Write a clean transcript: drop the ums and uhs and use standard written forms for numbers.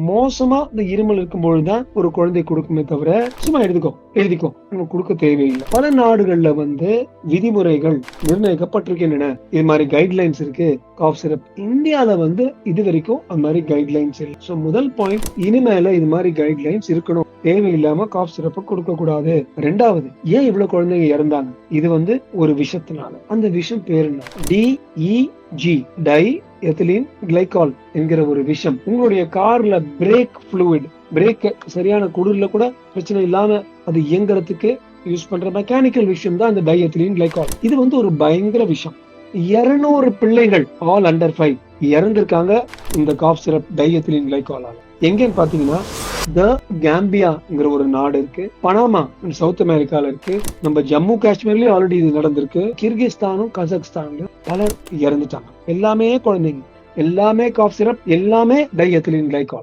மோசமா இந்த இருமல் இருக்கும்பொழுதுதான் ஒரு குழந்தை கொடுக்குமே தவிர சும்மா எழுதிக்கோ நம்ம கொடுக்க தேவையில்லை. பல நாடுகள்ல விதிமுறைகள் நிர்ணயிக்கப்பட்டிருக்கின்றன. இது மாதிரி கைட்லைன்ஸ் இருக்கு காஃப் சிரப். இந்தியால இது வரைக்கும் அந்த மாதிரி கைட்லைன்ஸ் இல்லை. சோ முதல் பாயிண்ட், இனிமேல இது மாதிரி கைட்லைன்ஸ் இருக்கணும். தேவையில்லாம காஃப் சிரப்ப கொடுக்க கூடாது. ரெண்டாவது, ஏன் இவ்வளவு குழந்தைங்க இறந்தாங்க? இது ஒரு விஷத்தினால. அந்த விஷம் பேரு என்ன? DEG, டை எத்திலீன் கிளைகால் என்கிற ஒரு விஷம். உங்களுடைய கார்ல பிரேக் ஃப்ளூயிட், பிரேக் சரியான குளிர்ல கூட பிரச்சனை இல்லாம அது இயங்குறதுக்கு யூஸ் பண்ற மெக்கானிக்கல் விஷயம் தான் அந்த டை எத்திலீன் கிளைகால். இது ஒரு பயங்கர விஷம். 200 பிள்ளைகள் ஆல் அண்டர் 5 இறந்திருக்காங்க இந்த காஃப் சிரப் டை எத்திலீன் கிளைகாலால. எங்கன்னு பாத்தீங்கன்னா கேம்பியாங்கிற ஒரு நாடு இருக்கு, பனாமா சவுத் அமெரிக்கால இருக்கு, நம்ம ஜம்மு காஷ்மீர்லயும் ஆல்ரெடி இது நடந்திருக்கு, கிர்கிஸ்தானும் கசக்ஸ்தான்லயும் பலர் இறந்துட்டாங்க. எல்லாமே குழந்தைங்க, எல்லாமே காஃப் சிரப், எல்லாமே டை எத்திலீன் கிளைகால்.